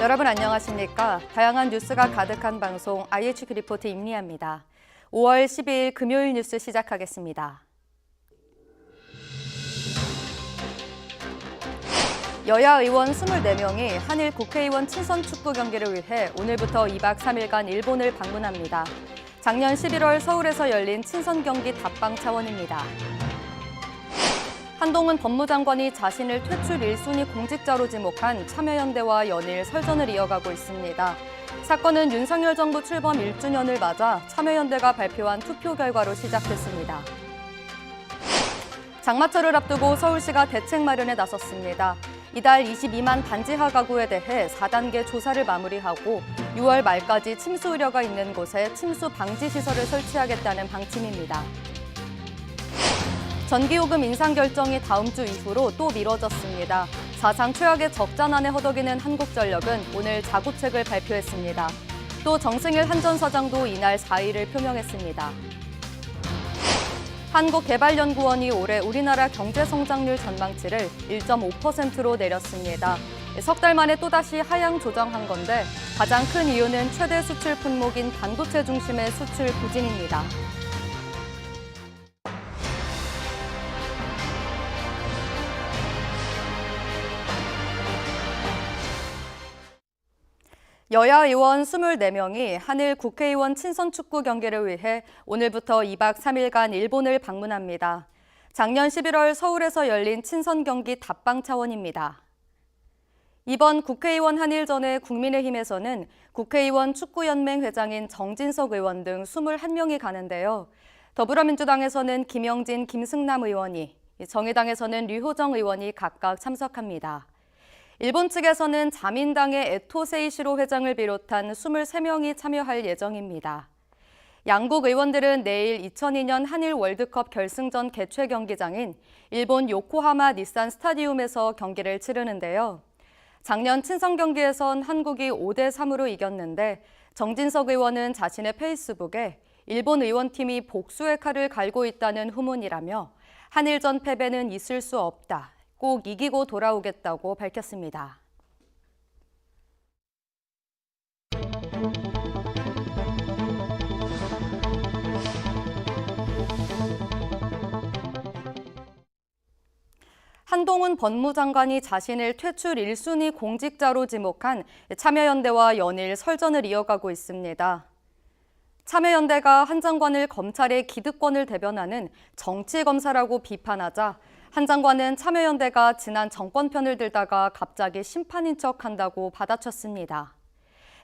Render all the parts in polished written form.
여러분 안녕하십니까? 다양한 뉴스가 가득한 방송 IHK 리포트 임리아입니다. 5월 12일 금요일 뉴스 시작하겠습니다. 여야 의원 24명이 한일 국회의원 친선 축구 경기를 위해 오늘부터 2박 3일간 일본을 방문합니다. 작년 11월 서울에서 열린 친선 경기 답방 차원입니다. 한동훈 법무장관이 자신을 퇴출 1순위 공직자로 지목한 참여연대와 연일 설전을 이어가고 있습니다. 사건은 윤석열 정부 출범 1주년을 맞아 참여연대가 발표한 투표 결과로 시작됐습니다. 장마철을 앞두고 서울시가 대책 마련에 나섰습니다. 이달 22만 반지하 가구에 대해 4단계 조사를 마무리하고 6월 말까지 침수 우려가 있는 곳에 침수 방지 시설을 설치하겠다는 방침입니다. 전기요금 인상 결정이 다음 주 이후로 또 미뤄졌습니다. 사상 최악의 적자난에 허덕이는 한국전력은 오늘 자구책을 발표했습니다. 또 정승일 한전사장도 이날 사의를 표명했습니다. 한국개발연구원이 올해 우리나라 경제성장률 전망치를 1.5%로 내렸습니다. 석 달 만에 또다시 하향 조정한 건데 가장 큰 이유는 최대 수출 품목인 반도체 중심의 수출 부진입니다. 여야 의원 24명이 한일 국회의원 친선 축구 경기를 위해 오늘부터 2박 3일간 일본을 방문합니다. 작년 11월 서울에서 열린 친선 경기 답방 차원입니다. 이번 국회의원 한일전에 국민의힘에서는 국회의원 축구연맹 회장인 정진석 의원 등 21명이 가는데요. 더불어민주당에서는 김영진, 김승남 의원이, 정의당에서는 류호정 의원이 각각 참석합니다. 일본 측에서는 자민당의 에토 세이시로 회장을 비롯한 23명이 참여할 예정입니다. 양국 의원들은 내일 2002년 한일 월드컵 결승전 개최 경기장인 일본 요코하마 닛산 스타디움에서 경기를 치르는데요. 작년 친선 경기에선 한국이 5대3으로 이겼는데 정진석 의원은 자신의 페이스북에 일본 의원팀이 복수의 칼을 갈고 있다는 후문이라며 한일전 패배는 있을 수 없다. 꼭 이기고 돌아오겠다고 밝혔습니다. 한동훈 법무장관이 자신을 퇴출 1순위 공직자로 지목한 참여연대와 연일 설전을 이어가고 있습니다. 참여연대가 한 장관을 검찰의 기득권을 대변하는 정치검사라고 비판하자 한 장관은 참여연대가 지난 정권 편을 들다가 갑자기 심판인 척한다고 받아쳤습니다.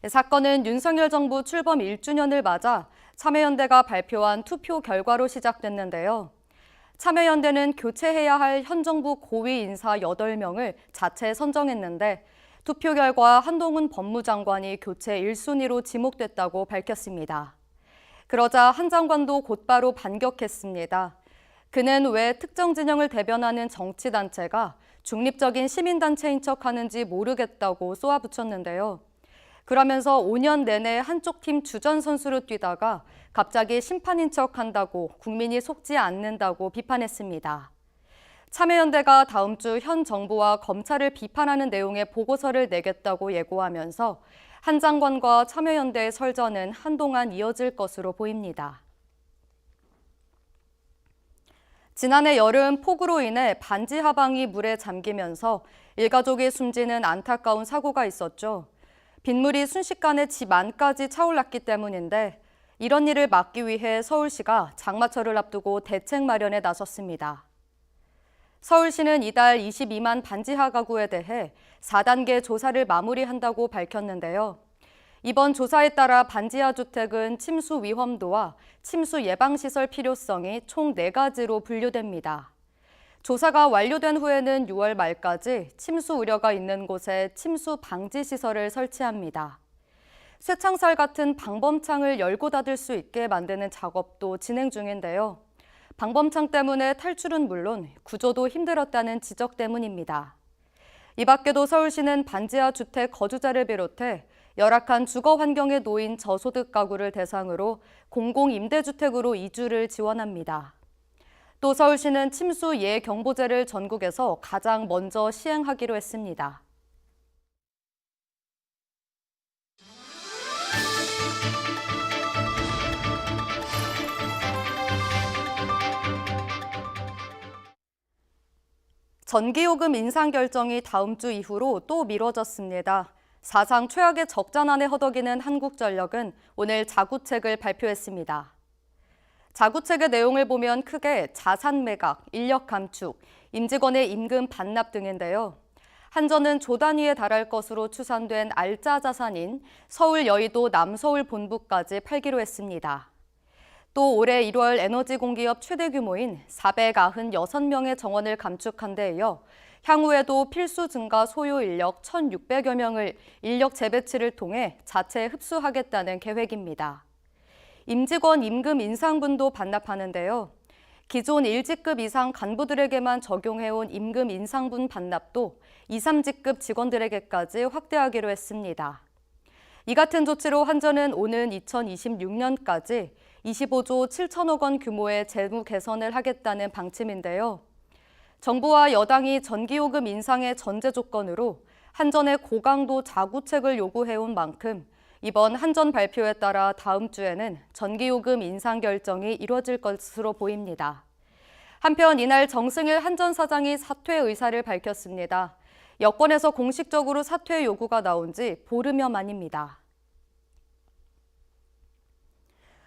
사건은 윤석열 정부 출범 1주년을 맞아 참여연대가 발표한 투표 결과로 시작됐는데요. 참여연대는 교체해야 할 현 정부 고위 인사 8명을 자체 선정했는데 투표 결과 한동훈 법무장관이 교체 1순위로 지목됐다고 밝혔습니다. 그러자 한 장관도 곧바로 반격했습니다. 그는 왜 특정 진영을 대변하는 정치단체가 중립적인 시민단체인 척하는지 모르겠다고 쏘아붙였는데요. 그러면서 5년 내내 한쪽 팀 주전 선수로 뛰다가 갑자기 심판인 척한다고 국민이 속지 않는다고 비판했습니다. 참여연대가 다음 주 현 정부와 검찰을 비판하는 내용의 보고서를 내겠다고 예고하면서 한 장관과 참여연대의 설전은 한동안 이어질 것으로 보입니다. 지난해 여름 폭우로 인해 반지 하방이 물에 잠기면서 일가족이 숨지는 안타까운 사고가 있었죠. 빗물이 순식간에 집 안까지 차올랐기 때문인데 이런 일을 막기 위해 서울시가 장마철을 앞두고 대책 마련에 나섰습니다. 서울시는 이달 22만 반지하 가구에 대해 4단계 조사를 마무리한다고 밝혔는데요. 이번 조사에 따라 반지하 주택은 침수 위험도와 침수 예방시설 필요성이 총 4가지로 분류됩니다. 조사가 완료된 후에는 6월 말까지 침수 우려가 있는 곳에 침수 방지 시설을 설치합니다. 쇠창살 같은 방범창을 열고 닫을 수 있게 만드는 작업도 진행 중인데요. 방범창 때문에 탈출은 물론 구조도 힘들었다는 지적 때문입니다. 이 밖에도 서울시는 반지하 주택 거주자를 비롯해 열악한 주거 환경에 놓인 저소득 가구를 대상으로 공공임대주택으로 이주를 지원합니다. 또 서울시는 침수 예경보제를 전국에서 가장 먼저 시행하기로 했습니다. 전기요금 인상 결정이 다음 주 이후로 또 미뤄졌습니다. 사상 최악의 적자난에 허덕이는 한국전력은 오늘 자구책을 발표했습니다. 자구책의 내용을 보면 크게 자산 매각, 인력 감축, 임직원의 임금 반납 등인데요. 한전은 조 단위에 달할 것으로 추산된 알짜 자산인 서울 여의도 남서울 본부까지 팔기로 했습니다. 또 올해 1월 에너지 공기업 최대 규모인 496명의 정원을 감축한 데 이어 향후에도 필수 증가 소요 인력 1,600여 명을 인력 재배치를 통해 자체 흡수하겠다는 계획입니다. 임직원 임금 인상분도 반납하는데요. 기존 1직급 이상 간부들에게만 적용해온 임금 인상분 반납도 2, 3직급 직원들에게까지 확대하기로 했습니다. 이 같은 조치로 한전은 오는 2026년까지 25조 7천억 원 규모의 재무 개선을 하겠다는 방침인데요. 정부와 여당이 전기요금 인상의 전제 조건으로 한전의 고강도 자구책을 요구해온 만큼 이번 한전 발표에 따라 다음 주에는 전기요금 인상 결정이 이뤄질 것으로 보입니다. 한편 이날 정승일 한전 사장이 사퇴 의사를 밝혔습니다. 여권에서 공식적으로 사퇴 요구가 나온 지 보름여 만입니다.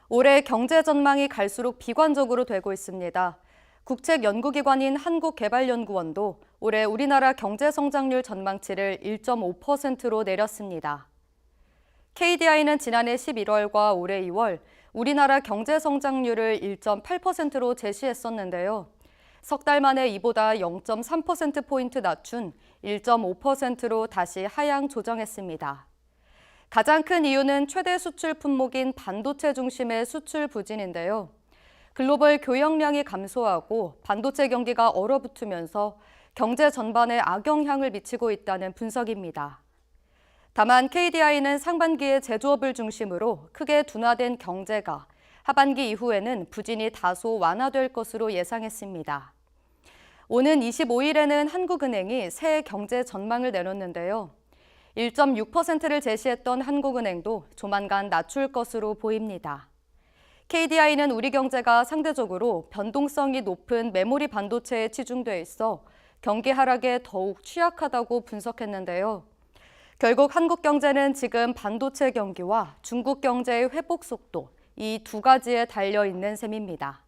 올해 경제 전망이 갈수록 비관적으로 되고 있습니다. 국책연구기관인 한국개발연구원도 올해 우리나라 경제 성장률 전망치를 1.5%로 내렸습니다. KDI는 지난해 11월과 올해 2월 우리나라 경제 성장률을 1.8%로 제시했었는데요. 석 달 만에 이보다 0.3%포인트 낮춘 1.5%로 다시 하향 조정했습니다. 가장 큰 이유는 최대 수출 품목인 반도체 중심의 수출 부진인데요. 글로벌 교역량이 감소하고 반도체 경기가 얼어붙으면서 경제 전반에 악영향을 미치고 있다는 분석입니다. 다만 KDI는 상반기에 제조업을 중심으로 크게 둔화된 경제가 하반기 이후에는 부진이 다소 완화될 것으로 예상했습니다. 오는 25일에는 한국은행이 새해 경제 전망을 내놓는데요. 1.6%를 제시했던 한국은행도 조만간 낮출 것으로 보입니다. KDI는 우리 경제가 상대적으로 변동성이 높은 메모리 반도체에 치중돼 있어 경기 하락에 더욱 취약하다고 분석했는데요. 결국 한국 경제는 지금 반도체 경기와 중국 경제의 회복 속도, 이 두 가지에 달려 있는 셈입니다.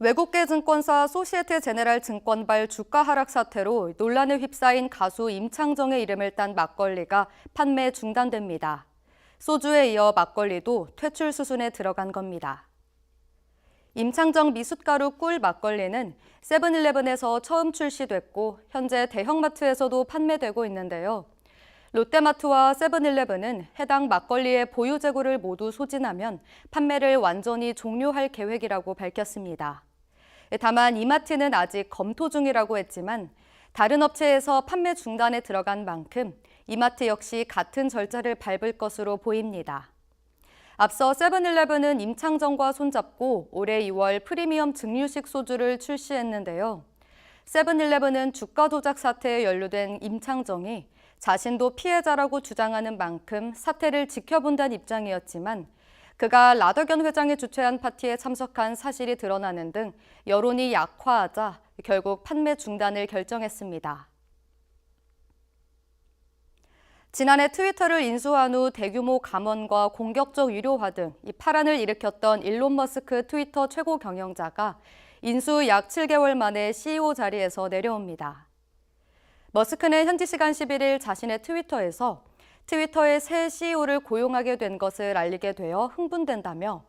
외국계 증권사 소시에테 제네랄 증권발 주가 하락 사태로 논란에 휩싸인 가수 임창정의 이름을 딴 막걸리가 판매 중단됩니다. 소주에 이어 막걸리도 퇴출 수순에 들어간 겁니다. 임창정 미숫가루 꿀 막걸리는 세븐일레븐에서 처음 출시됐고 현재 대형마트에서도 판매되고 있는데요. 롯데마트와 세븐일레븐은 해당 막걸리의 보유 재고를 모두 소진하면 판매를 완전히 종료할 계획이라고 밝혔습니다. 다만 이마트는 아직 검토 중이라고 했지만 다른 업체에서 판매 중단에 들어간 만큼 이마트 역시 같은 절차를 밟을 것으로 보입니다. 앞서 세븐일레븐은 임창정과 손잡고 올해 2월 프리미엄 증류식 소주를 출시했는데요. 세븐일레븐은 주가 조작 사태에 연루된 임창정이 자신도 피해자라고 주장하는 만큼 사태를 지켜본다는 입장이었지만 그가 라더견 회장이 주최한 파티에 참석한 사실이 드러나는 등 여론이 약화하자 결국 판매 중단을 결정했습니다. 지난해 트위터를 인수한 후 대규모 감원과 공격적 유료화 등 파란을 일으켰던 일론 머스크 트위터 최고 경영자가 인수 약 7개월 만에 CEO 자리에서 내려옵니다. 머스크는 현지 시간 11일 자신의 트위터에서 트위터의 새 CEO를 고용하게 된 것을 알리게 되어 흥분된다며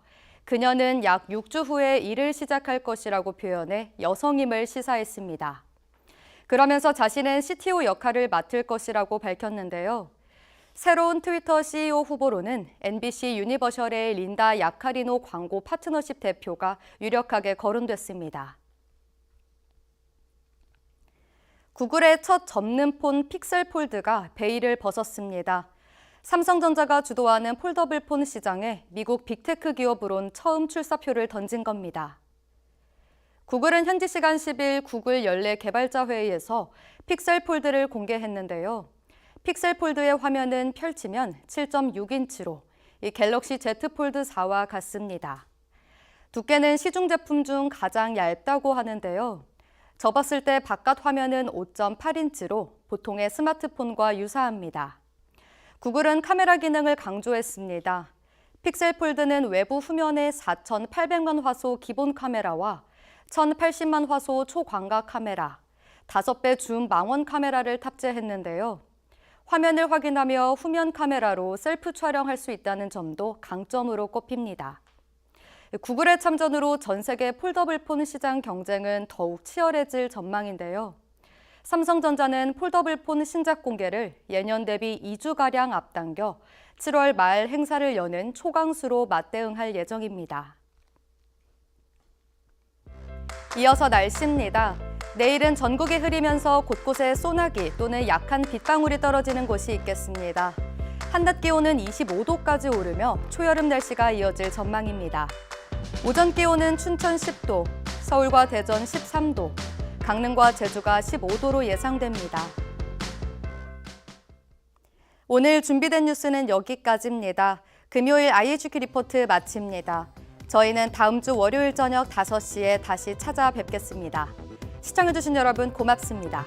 그녀는 약 6주 후에 일을 시작할 것이라고 표현해 여성임을 시사했습니다. 그러면서 자신은 CTO 역할을 맡을 것이라고 밝혔는데요. 새로운 트위터 CEO 후보로는 NBC 유니버셜의 린다 야카리노 광고 파트너십 대표가 유력하게 거론됐습니다. 구글의 첫 접는 폰 픽셀 폴드가 베일을 벗었습니다. 삼성전자가 주도하는 폴더블 폰 시장에 미국 빅테크 기업으론 처음 출사표를 던진 겁니다. 구글은 현지 시간 10일 구글 연례 개발자 회의에서 픽셀 폴드를 공개했는데요. 픽셀 폴드의 화면은 펼치면 7.6인치로 이 갤럭시 Z 폴드 4와 같습니다. 두께는 시중 제품 중 가장 얇다고 하는데요. 접었을 때 바깥 화면은 5.8인치로 보통의 스마트폰과 유사합니다. 구글은 카메라 기능을 강조했습니다. 픽셀 폴드는 외부 후면에 4,800만 화소 기본 카메라와 1,080만 화소 초광각 카메라, 5배 줌 망원 카메라를 탑재했는데요. 화면을 확인하며 후면 카메라로 셀프 촬영할 수 있다는 점도 강점으로 꼽힙니다. 구글의 참전으로 전 세계 폴더블폰 시장 경쟁은 더욱 치열해질 전망인데요. 삼성전자는 폴더블폰 신작 공개를 예년 대비 2주가량 앞당겨 7월 말 행사를 여는 초강수로 맞대응할 예정입니다. 이어서 날씨입니다. 내일은 전국이 흐리면서 곳곳에 소나기 또는 약한 빗방울이 떨어지는 곳이 있겠습니다. 한낮 기온은 25도까지 오르며 초여름 날씨가 이어질 전망입니다. 오전 기온은 춘천 10도, 서울과 대전 13도, 강릉과 제주가 15도로 예상됩니다. 오늘 준비된 뉴스는 여기까지입니다. 금요일 IHQ 리포트 마칩니다. 저희는 다음 주 월요일 저녁 5시에 다시 찾아뵙겠습니다. 시청해주신 여러분 고맙습니다.